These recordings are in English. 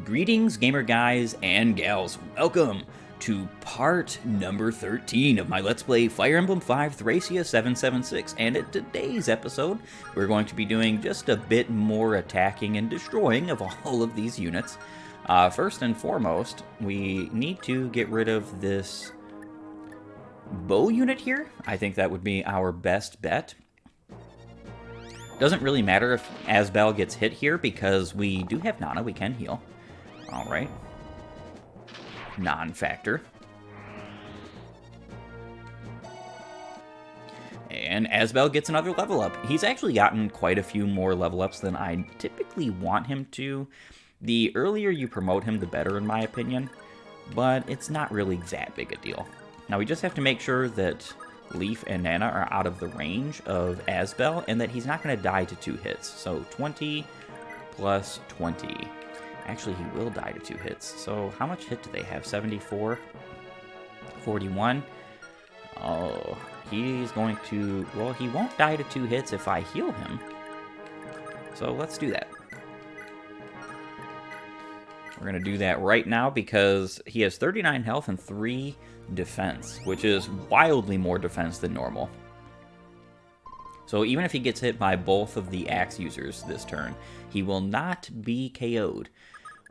Greetings, gamer guys and gals. Welcome to part number 13 of my Let's Play Fire Emblem 5 Thracia 776. And in today's episode, we're going to be doing just a bit more attacking and destroying of all of these units. First and foremost, we need to get rid of this bow unit here. I think that would be our best bet. Doesn't really matter if Asbel gets hit here because we do have Nana, we can heal. Alright. Non-factor. And Asbel gets another level up. He's actually gotten quite a few more level ups than I typically want him to. The earlier you promote him, the better in my opinion. But it's not really that big a deal. Now we just have to make sure that Leaf and Nana are out of the range of Asbel and that he's not going to die to 2 hits. So 20 plus 20. Actually, he will die to 2 hits. So how much hit do they have? 74? 41? Oh, he's going to... Well, he won't die to 2 hits if I heal him. So let's do that. We're going to do that right now because he has 39 health and 3 defense, which is wildly more defense than normal. So even if he gets hit by both of the axe users this turn, he will not be KO'd.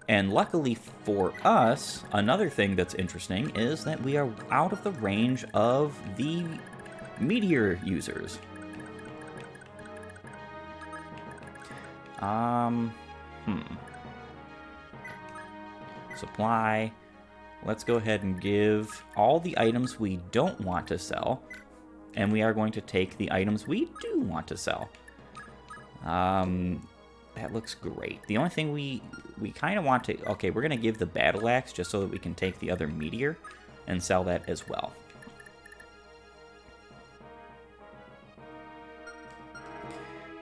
And luckily for us, another thing that's interesting is that we are out of the range of the meteor users. Supply. Let's go ahead and give all the items we don't want to sell, and we are going to take the items we do want to sell. That looks great. The only thing we kind of want to... Okay, we're going to give the battle axe just so that we can take the other meteor and sell that as well.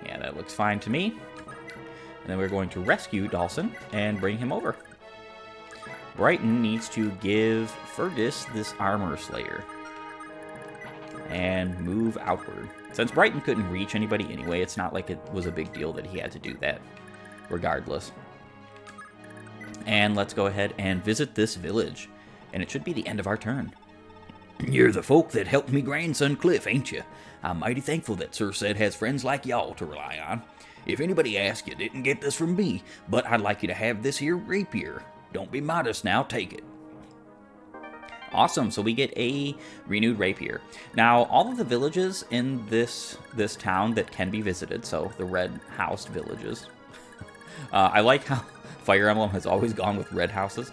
Yeah, that looks fine to me. And then we're going to rescue Dawson and bring him over. Brighton needs to give Fergus this armor slayer and move outward. Since Brighton couldn't reach anybody anyway, it's not like it was a big deal that he had to do that, regardless. And let's go ahead and visit this village, and it should be the end of our turn. You're the folk that helped me grandson Cliff, ain't you? I'm mighty thankful that Sir Sed has friends like y'all to rely on. If anybody asks, you didn't get this from me, but I'd like you to have this here rapier. Don't be modest now, take it. Awesome, so we get a renewed rapier. Now, all of the villages in this town that can be visited, so the red housed villages. I like how Fire Emblem has always gone with red houses.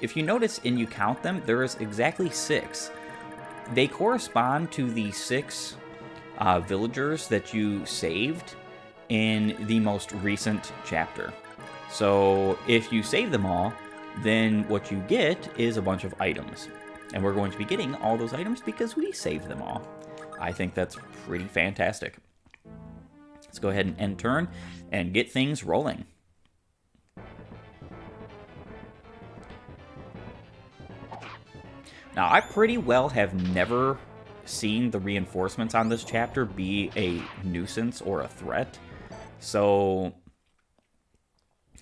If you notice and you count them, there is exactly 6. They correspond to the 6 villagers that you saved in the most recent chapter. So if you save them all, then what you get is a bunch of items. And we're going to be getting all those items because we saved them all. I think that's pretty fantastic. Let's go ahead and end turn and get things rolling. Now, I pretty well have never seen the reinforcements on this chapter be a nuisance or a threat. So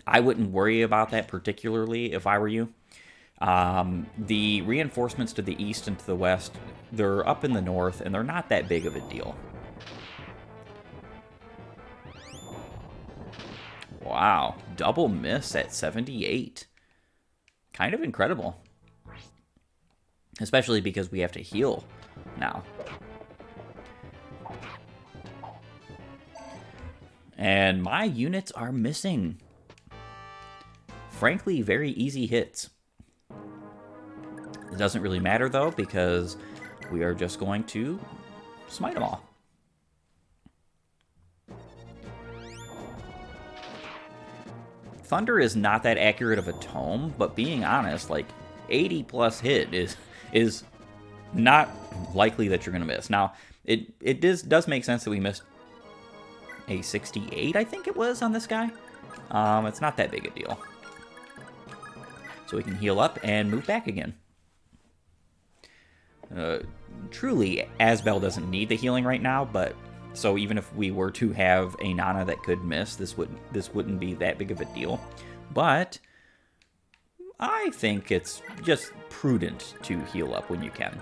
I wouldn't worry about that particularly if I were you. The reinforcements to the east and to the west, they're up in the north, and they're not that big of a deal. Wow, double miss at 78. Kind of incredible. Especially because we have to heal now. And my units are missing. Frankly, very easy hits. It doesn't really matter, though, because we are just going to smite them all. Thunder is not that accurate of a tome, but being honest, like, 80 plus hit is not likely that you're going to miss. Now, it does make sense that we missed a 68, I think it was, on this guy. It's not that big a deal. So we can heal up and move back again. Truly, Asbel doesn't need the healing right now, but so even if we were to have a Nana that could miss, this wouldn't be that big of a deal. But I think it's just prudent to heal up when you can.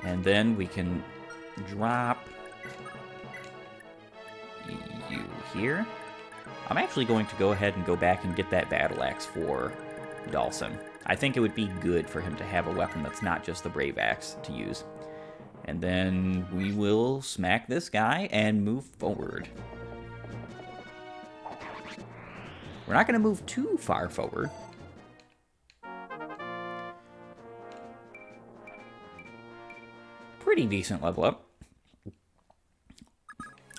And then we can drop you here. I'm actually going to go ahead and go back and get that battle axe for Dhalsim. I think it would be good for him to have a weapon that's not just the brave axe to use. And then we will smack this guy and move forward. We're not going to move too far forward. Pretty decent level up.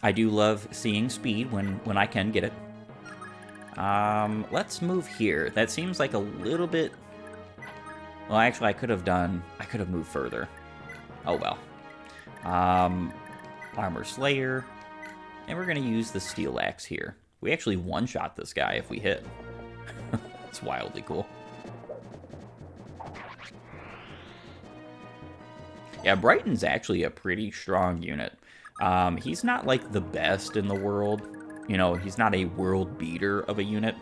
I do love seeing speed when I can get it. Let's move here. That seems like a little bit... Well, actually, I could have moved further. Oh, well. Armor Slayer. And we're going to use the Steel Axe here. We actually one-shot this guy if we hit. It's wildly cool. Yeah, Brighton's actually a pretty strong unit. He's not, like, the best in the world. You know, he's not a world beater of a unit.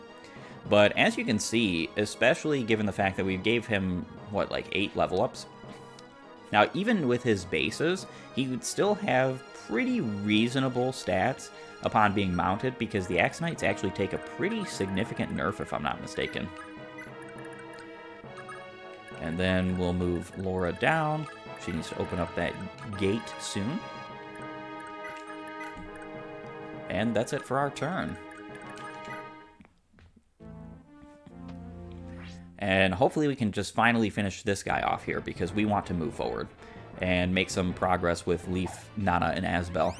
But as you can see, especially given the fact that we gave him, what, like 8 level ups? Now, even with his bases, he would still have pretty reasonable stats upon being mounted, because the Axe Knights actually take a pretty significant nerf, if I'm not mistaken. And then we'll move Laura down. She needs to open up that gate soon. And that's it for our turn. And hopefully we can just finally finish this guy off here, because we want to move forward and make some progress with Leaf, Nana, and Asbel.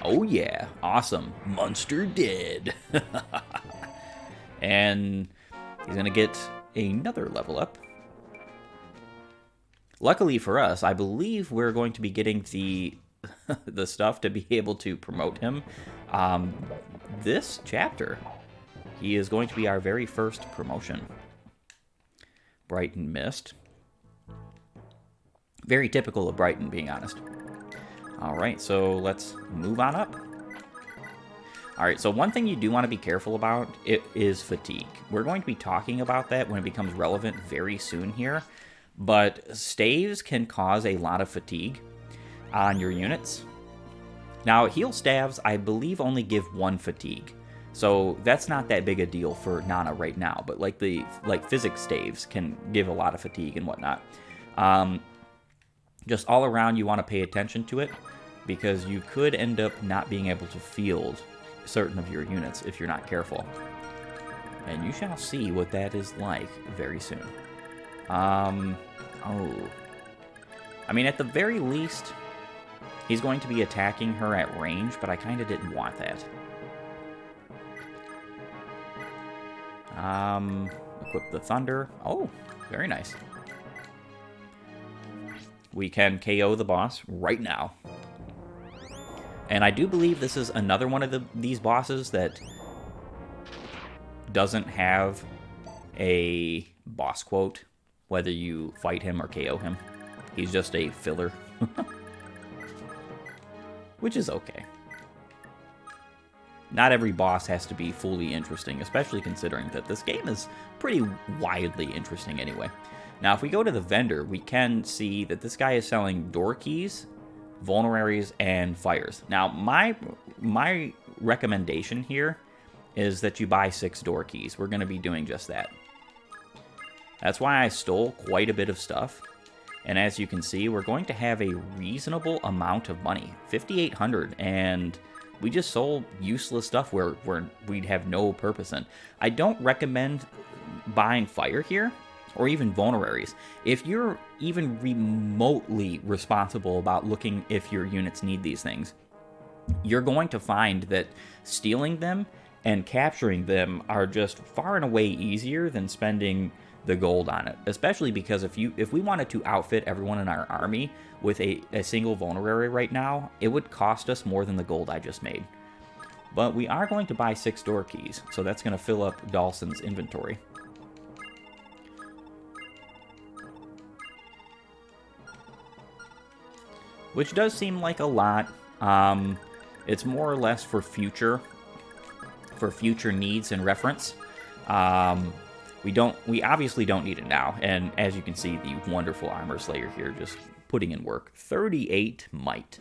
Oh yeah, awesome. Monster dead. And he's going to get another level up. Luckily for us, I believe we're going to be getting the the stuff to be able to promote him this chapter. He is going to be our very first promotion. Brighton missed. Very typical of Brighton, being honest. Alright, so let's move on up. Alright, so one thing you do want to be careful about is fatigue. We're going to be talking about that when it becomes relevant very soon here. But staves can cause a lot of fatigue on your units. Now, heal staves, I believe, only give 1 fatigue. So that's not that big a deal for Nana right now, but like physics staves can give a lot of fatigue and whatnot. Just all around, you want to pay attention to it, because you could end up not being able to field certain of your units if you're not careful. And you shall see what that is like very soon. I mean, at the very least, he's going to be attacking her at range, but I kind of didn't want that. Equip the Thunder. Oh, very nice. We can KO the boss right now. And I do believe this is another one of these bosses that doesn't have a boss quote, whether you fight him or KO him. He's just a filler. Which is okay. Not every boss has to be fully interesting, especially considering that this game is pretty widely interesting anyway. Now, if we go to the vendor, we can see that this guy is selling door keys, vulneraries, and fires. Now, my recommendation here is that you buy 6 door keys. We're going to be doing just that. That's why I stole quite a bit of stuff. And as you can see, we're going to have a reasonable amount of money. 5,800, and we just sold useless stuff where we'd have no purpose in. I don't recommend buying fire here, or even vulneraries. If you're even remotely responsible about looking if your units need these things, you're going to find that stealing them and capturing them are just far and away easier than spending the gold on it. Especially because if we wanted to outfit everyone in our army with a single vulnerary right now, it would cost us more than the gold I just made. But we are going to buy 6 door keys, so that's going to fill up Dhalsim's inventory. Which does seem like a lot. It's more or less for future for future needs and reference. We obviously don't need it now, and as you can see, the wonderful Armor Slayer here just putting in work. 38 might.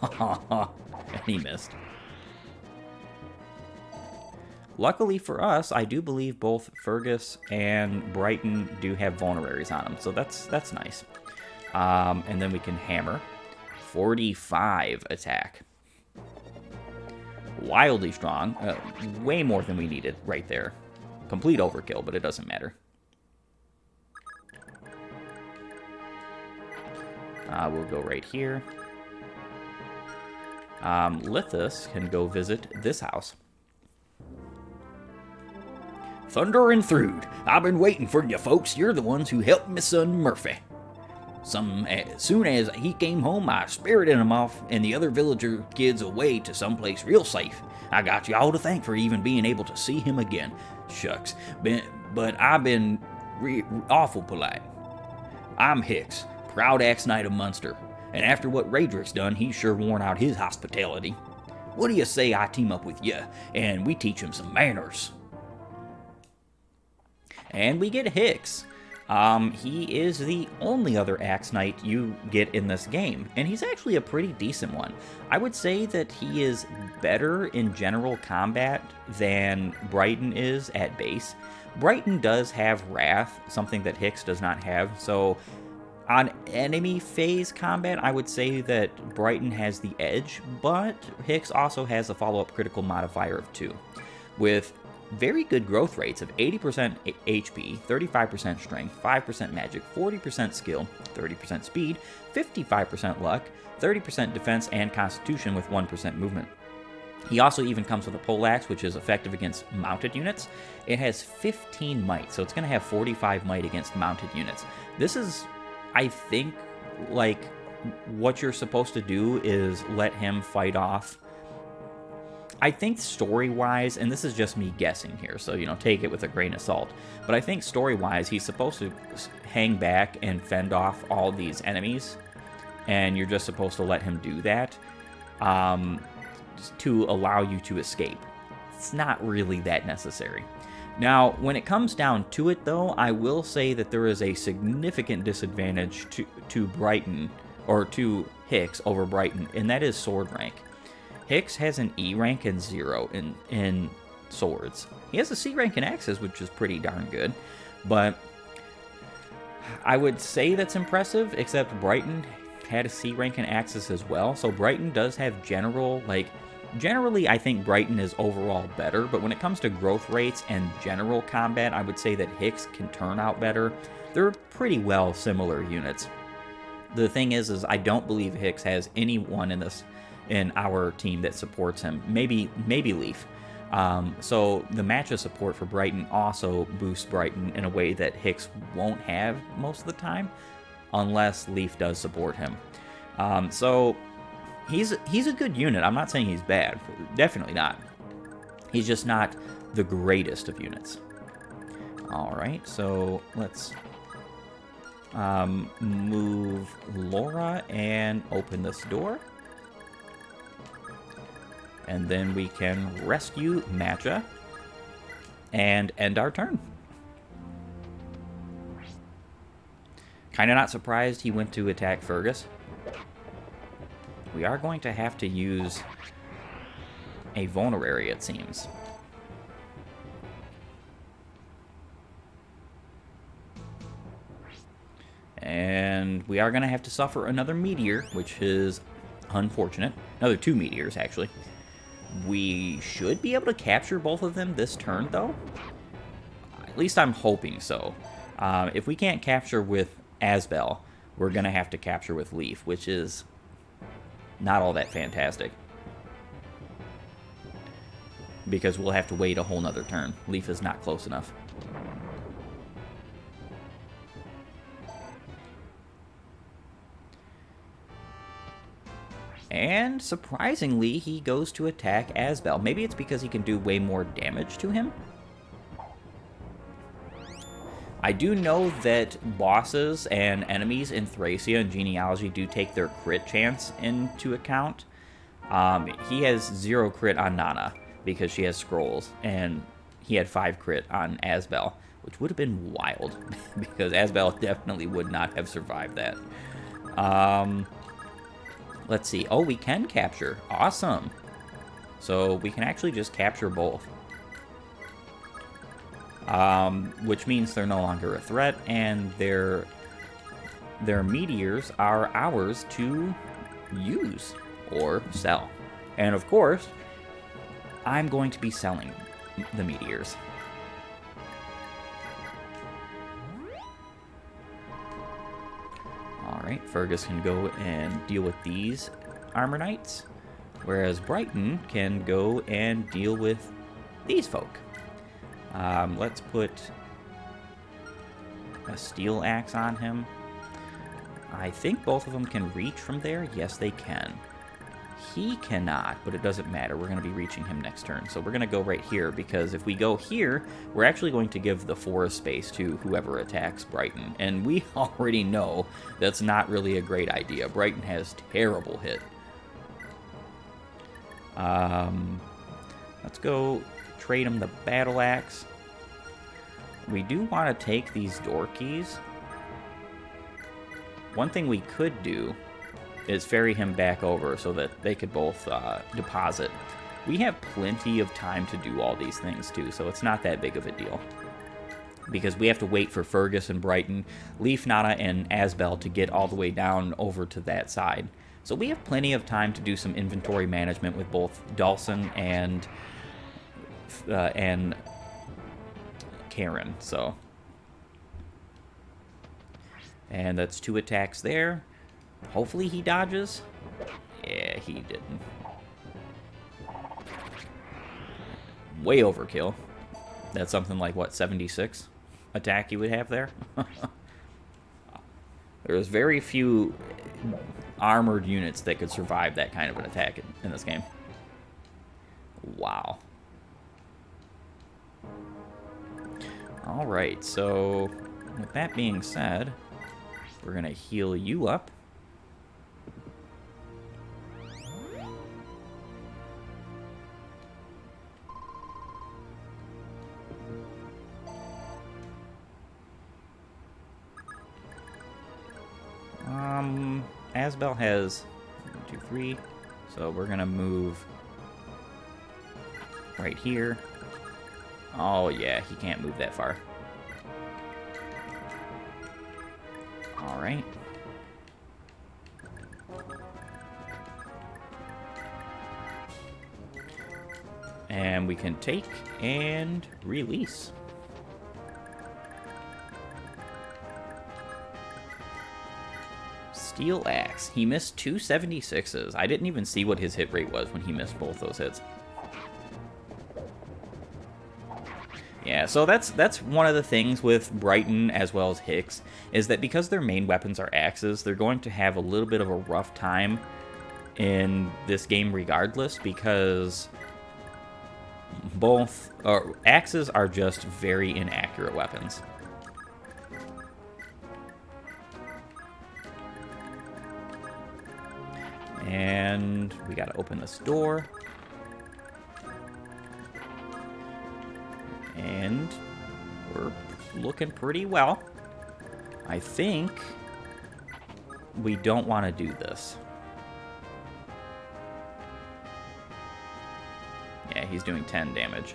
And he missed. Luckily for us, I do believe both Fergus and Brighton do have vulneraries on them, so that's nice. And then we can hammer. 45 attack. Wildly strong. Way more than we needed right there. Complete overkill, but it doesn't matter. We'll go right here. Lithus can go visit this house. Thunder and Thrude, I've been waiting for you folks. You're the ones who helped my son Murphy. As soon as he came home, I spirited him off and the other villager kids away to someplace real safe. I got you all to thank for even being able to see him again. Shucks, but I've been awful polite. I'm Hicks, proud axe knight of Munster, and after what Raedric's done, he's sure worn out his hospitality. What do you say I team up with you, and we teach him some manners? And we get Hicks. He is the only other Axe Knight you get in this game, and he's actually a pretty decent one. I would say that he is better in general combat than Brighton is at base. Brighton does have Wrath, something that Hicks does not have, so on enemy phase combat, I would say that Brighton has the edge, but Hicks also has a follow-up critical modifier of 2, with very good growth rates of 80% HP, 35% strength, 5% magic, 40% skill, 30% speed, 55% luck, 30% defense, and constitution with 1% movement. He also even comes with a poleaxe, which is effective against mounted units. It has 15 might, so it's going to have 45 might against mounted units. This is, I think, like, what you're supposed to do is let him fight off. I think story-wise, and this is just me guessing here, so, take it with a grain of salt, but I think story-wise, he's supposed to hang back and fend off all these enemies, and you're just supposed to let him do that to allow you to escape. It's not really that necessary. Now, when it comes down to it, though, I will say that there is a significant disadvantage to Brighton, or to Hicks over Brighton, and that is sword rank. Hicks has an E rank and 0 in swords. He has a C rank in axes, which is pretty darn good. But I would say that's impressive, except Brighton had a C rank in axes as well. So Brighton does have generally I think Brighton is overall better. But when it comes to growth rates and general combat, I would say that Hicks can turn out better. They're pretty well similar units. The thing is I don't believe Hicks has anyone in our team that supports him. Maybe Leaf. So the match of support for Brighton also boosts Brighton in a way that Hicks won't have most of the time, unless Leaf does support him. So he's a good unit. I'm not saying he's bad. Definitely not. He's just not the greatest of units. All right, so let's move Laura and open this door. And then we can rescue Matcha and end our turn. Kind of not surprised he went to attack Fergus. We are going to have to use a vulnerary, it seems. And we are going to have to suffer another meteor, which is unfortunate. Another 2 meteors, actually. We should be able to capture both of them this turn, though. At least I'm hoping so. If we can't capture with Asbel, we're going to have to capture with Leaf, which is not all that fantastic. Because we'll have to wait a whole nother turn. Leaf is not close enough. And surprisingly, he goes to attack Asbel. Maybe it's because he can do way more damage to him. I do know that bosses and enemies in Thracia and Genealogy do take their crit chance into account. He has 0 crit on Nana because she has scrolls, and he had 5 crit on Asbel, which would have been wild because Asbel definitely would not have survived that. Let's see. Oh, we can capture. Awesome. So we can actually just capture both. Which means they're no longer a threat, and their meteors are ours to use or sell. And of course, I'm going to be selling the meteors. Alright, Fergus can go and deal with these armor knights, whereas Brighton can go and deal with these folk. Let's put a steel axe on him. I think both of them can reach from there. Yes, they can. He cannot, but it doesn't matter. We're going to be reaching him next turn. So we're going to go right here, because if we go here, we're actually going to give the forest space to whoever attacks Brighton. And we already know that's not really a great idea. Brighton has terrible hit. Let's go trade him the battle axe. We do want to take these door keys. One thing we could do is ferry him back over so that they could both deposit. We have plenty of time to do all these things too, so it's not that big of a deal. Because we have to wait for Fergus and Brighton, Leaf, Nana, and Asbel to get all the way down over to that side. So we have plenty of time to do some inventory management with both Dawson and Karen. So, and that's 2 attacks there. Hopefully he dodges. Yeah, he didn't. Way overkill. That's something like, what, 76 attack you would have there? There's very few armored units that could survive that kind of an attack in this game. Wow. Alright, so with that being said, we're going to heal you up. Asbel has 1, 2, 3, so we're gonna move right here. Oh yeah, he can't move that far. All right. And we can take and release. Steel axe. He missed 2 76s. I didn't even see what his hit rate was when he missed both those hits. Yeah, so that's one of the things with Brighton as well as Hicks, is that because their main weapons are axes, they're going to have a little bit of a rough time in this game regardless, because both axes are just very inaccurate weapons. And we gotta open this door. And we're looking pretty well. I think we don't want to do this. Yeah, he's doing 10 damage.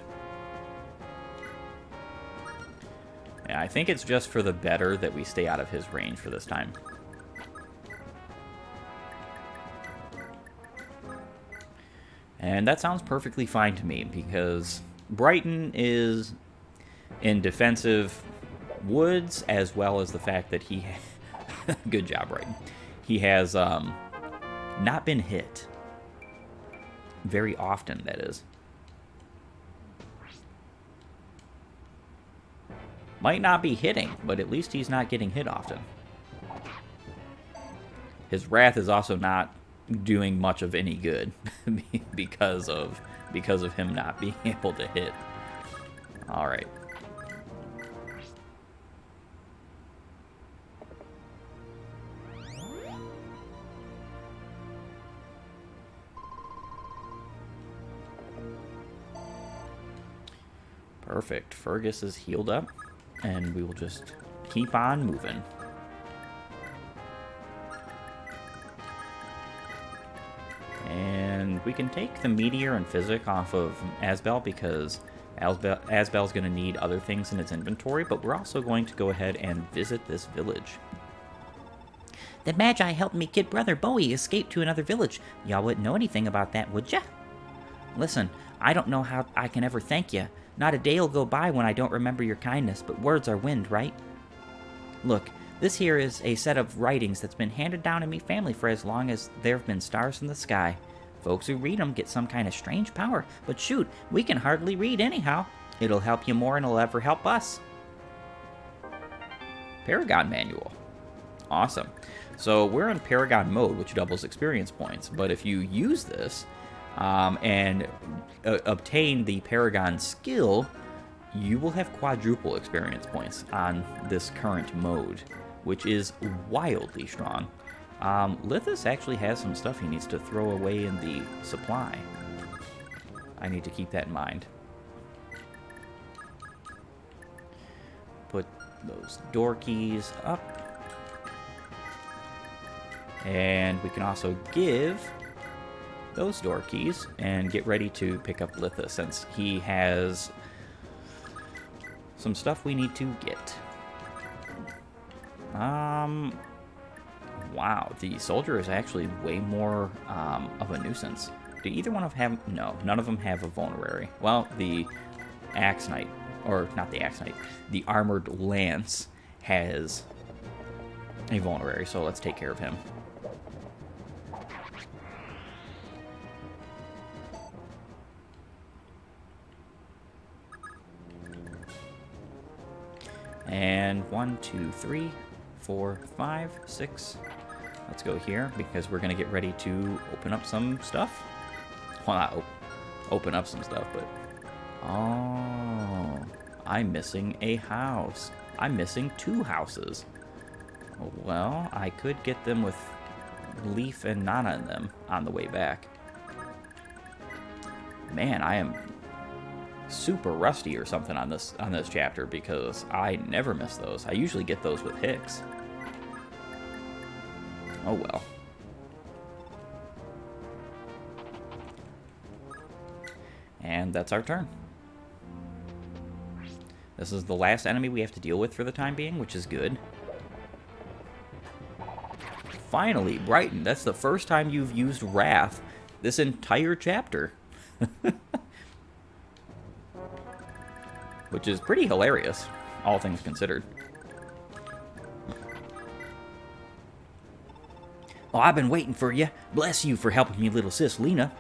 Yeah, I think it's just for the better that we stay out of his range for this time. And that sounds perfectly fine to me, because Brighton is in defensive woods, as well as the fact that he... Good job, Brighton. He has not been hit. Very often, that is. Might not be hitting, but at least he's not getting hit often. His wrath is also not doing much of any good because of him not being able to hit. All right. Perfect. Fergus is healed up, and we will just keep on moving. And we can take the Meteor and Physic off of Asbel because Asbel's going to need other things in its inventory, but we're also going to go ahead and visit this village. The Magi helped me kid brother Bowie escape to another village. Y'all wouldn't know anything about that, would ya? Listen, I don't know how I can ever thank you. Not a day'll go by when I don't remember your kindness, but words are wind, right? Look, this here is a set of writings that's been handed down in me family for as long as there have been stars in the sky. Folks who read them get some kind of strange power, but shoot, we can hardly read anyhow. It'll help you more than it'll ever help us. Paragon Manual. Awesome. So we're in Paragon mode, which doubles experience points, but if you use this and obtain the Paragon skill, you will have quadruple experience points on this current mode, which is wildly strong. Lithus actually has some stuff he needs to throw away in the supply. I need to keep that in mind. Put those door keys up. And we can also give those door keys and get ready to pick up Lithus since he has some stuff we need to get. Wow, the soldier is actually way more of a nuisance. Do either one of them have... No, none of them have a vulnerary. Well, the Axe Knight, or not the Axe Knight, the Armored Lance has a vulnerary, so let's take care of him. And 1, 2, 3, 4, 5, 6. Let's go here because we're going to get ready to open up some stuff. Well, not open up some stuff, but... Oh, I'm missing a house. I'm missing 2 houses. Well, I could get them with Leaf and Nana in them on the way back. Man, I am super rusty or something on this chapter because I never miss those. I usually get those with Hicks. Oh well. And that's our turn. This is the last enemy we have to deal with for the time being, which is good. Finally, Brighton. That's the first time you've used Wrath this entire chapter. Which is pretty hilarious, all things considered. Oh, I've been waiting for you. Bless you for helping me, little sis Lena.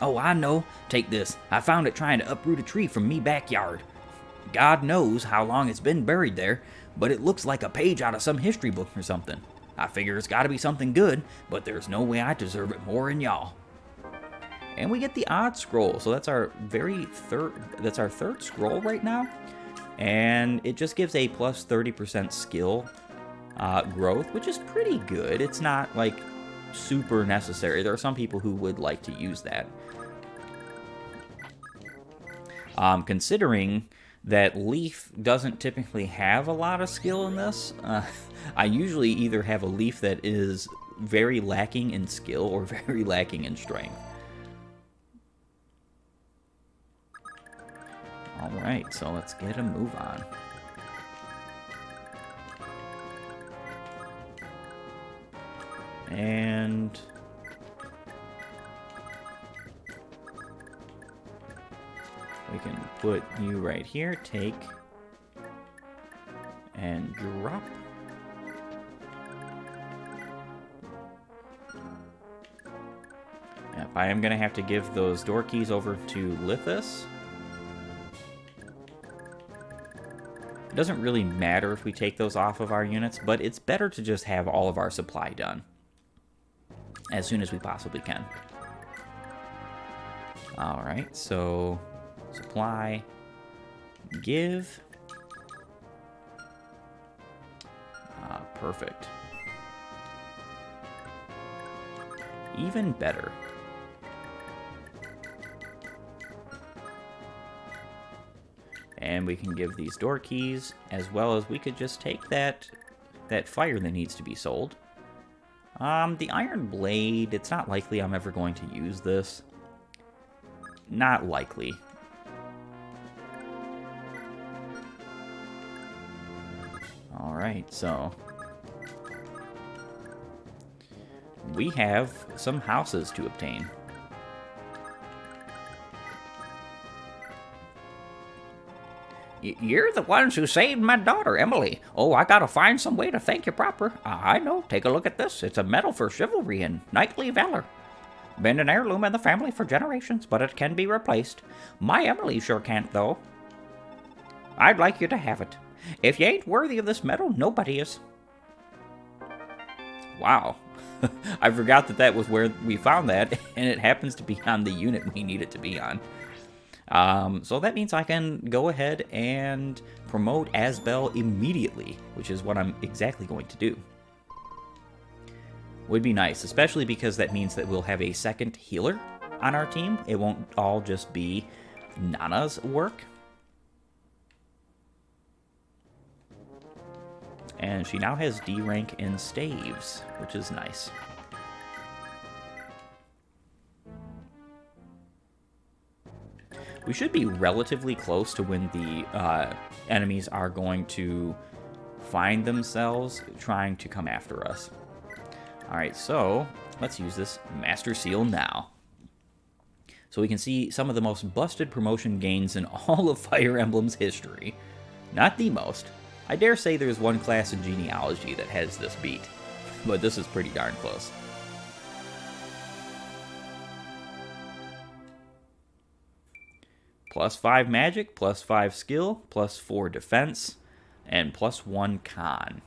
Oh, I know. Take this. I found it trying to uproot a tree from me backyard. God knows how long it's been buried there, but it looks like a page out of some history book or something. I figure it's got to be something good, but there's no way I deserve it more than y'all. And we get the odd scroll, so that's our third scroll right now, and it just gives a plus 30% skill growth, which is pretty good. It's not like super necessary. There are some people who would like to use that. Considering that Leaf doesn't typically have a lot of skill in this, I usually either have a Leaf that is very lacking in skill or very lacking in strength. Alright, so let's get a move on. And... we can put you right here, take, and drop. Yep, I am going to have to give those door keys over to Lithus. It doesn't really matter if we take those off of our units, but it's better to just have all of our supply done as soon as we possibly can. Alright, so supply, give. Perfect. Even better. And we can give these door keys, as well as we could just take that fire that needs to be sold. The iron blade, it's not likely I'm ever going to use this. Not likely. Alright, so we have some houses to obtain. You're the ones who saved my daughter, Emily. Oh, I gotta find some way to thank you proper. I know. Take a look at this. It's a medal for chivalry and knightly valor. Been an heirloom in the family for generations, but it can be replaced. My Emily sure can't, though. I'd like you to have it. If you ain't worthy of this medal, nobody is. Wow. I forgot that was where we found that, and it happens to be on the unit we need it to be on. So that means I can go ahead and promote Asbel immediately, which is what I'm exactly going to do. Would be nice, especially because that means that we'll have a second healer on our team. It won't all just be Nana's work. And she now has D rank in staves, which is nice. We should be relatively close to when the enemies are going to find themselves trying to come after us. Alright, so let's use this Master Seal now. So we can see some of the most busted promotion gains in all of Fire Emblem's history. Not the most. I dare say there's one class in genealogy that has this beat, but this is pretty darn close. +5 magic, +5 skill, +4 defense, and +1 con.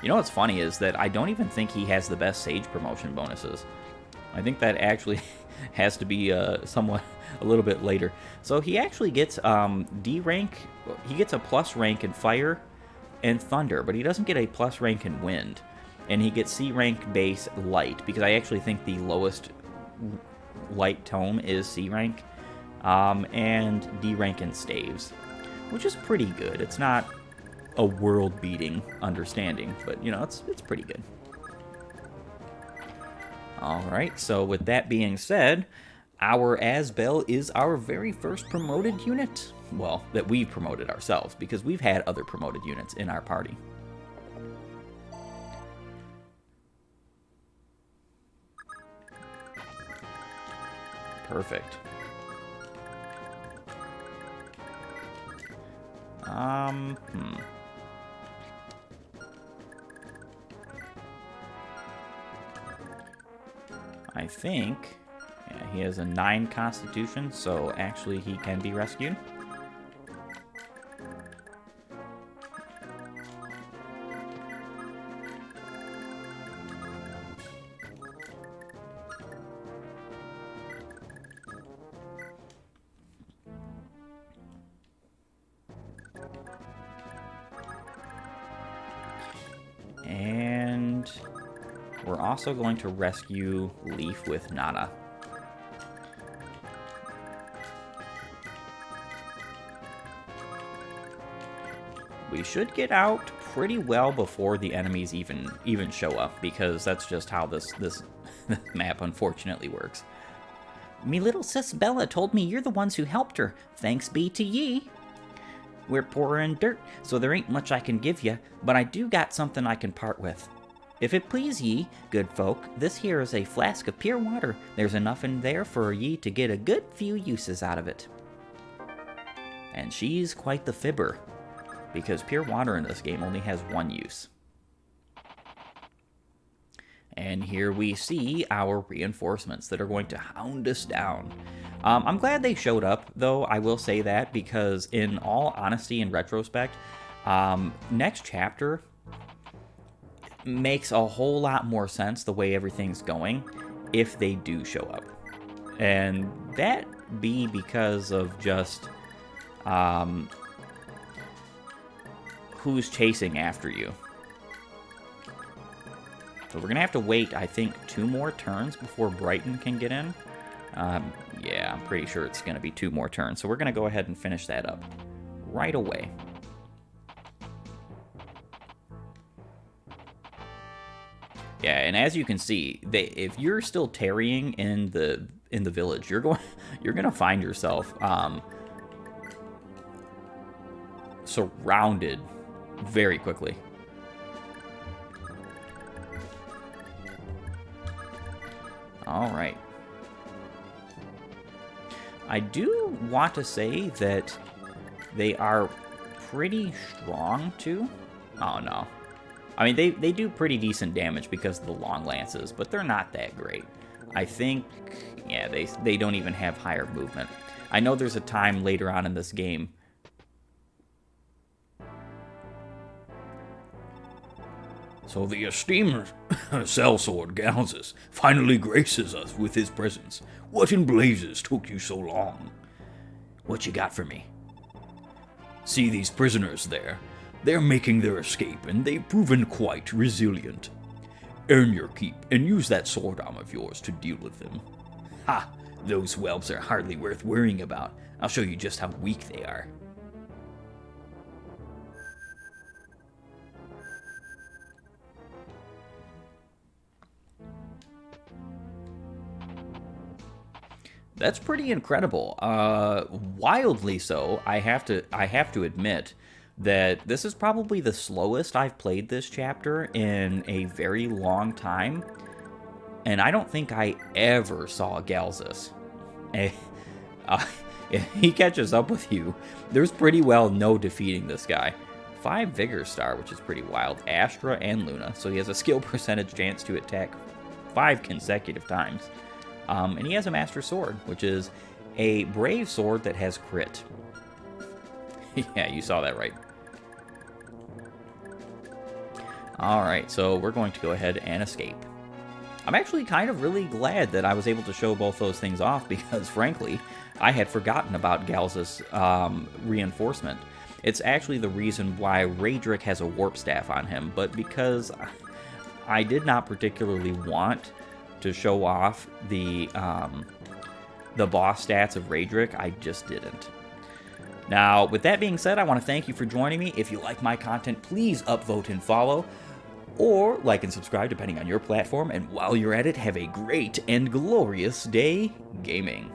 You know what's funny is that I don't even think he has the best Sage promotion bonuses. I think that actually has to be somewhat a little bit later. So he actually gets D rank. He gets a plus rank in Fire and Thunder, but he doesn't get a plus rank in Wind. And he gets C rank base Light, because I actually think the lowest Light tome is C rank. And D rank in Staves, which is pretty good. It's not a world-beating understanding, but, you know, it's pretty good. Alright, so with that being said, our Asbel is our very first promoted unit. Well, that we've promoted ourselves, because we've had other promoted units in our party. Perfect. I think he has a 9 constitution, so actually he can be rescued. And we're also going to rescue Leaf with Nana. We should get out pretty well before the enemies even show up, because that's just how this map unfortunately works. Me little sis Bella told me you're the ones who helped her. Thanks be to ye. We're poor in dirt, so there ain't much I can give ye, but I do got something I can part with. If it please ye, good folk, this here is a flask of pure water. There's enough in there for ye to get a good few uses out of it. And she's quite the fibber, because pure water in this game only has one use. And here we see our reinforcements that are going to hound us down. I'm glad they showed up, though, I will say that, because in all honesty and retrospect, next chapter makes a whole lot more sense the way everything's going if they do show up. And that be because of just who's chasing after you. So we're going to have to wait, I think, 2 more turns before Brighton can get in. Yeah, I'm pretty sure it's going to be 2 more turns. So we're going to go ahead and finish that up right away. Yeah, and as you can see, if you're still tarrying in the village, you're going to find yourself surrounded very quickly. All right. I do want to say that they are pretty strong too. Oh no. I mean, they do pretty decent damage because of the long lances, but they're not that great. I think, yeah, they don't even have higher movement. I know there's a time later on in this game. So the esteemed sellsword Galzus finally graces us with his presence. What in blazes took you so long? What you got for me? See these prisoners there? They're making their escape, and they've proven quite resilient. Earn your keep, and use that sword arm of yours to deal with them. Ha! Those whelps are hardly worth worrying about. I'll show you just how weak they are. That's pretty incredible. Wildly so. I have to admit that this is probably the slowest I've played this chapter in a very long time, and I don't think I ever saw Galzus. If he catches up with you, there's pretty well no defeating this guy. 5 Vigor Star, which is pretty wild. Astra and Luna, so he has a skill percentage chance to attack 5 consecutive times. And he has a Master Sword, which is a Brave Sword that has crit. Yeah, you saw that right. Alright, so we're going to go ahead and escape. I'm actually kind of really glad that I was able to show both those things off because, frankly, I had forgotten about Galzus' reinforcement. It's actually the reason why Raedric has a Warp Staff on him, but because I did not particularly want to show off the boss stats of Raedric, I just didn't. Now, with that being said, I want to thank you for joining me. If you like my content, please upvote and follow, or like and subscribe depending on your platform, and while you're at it, have a great and glorious day gaming.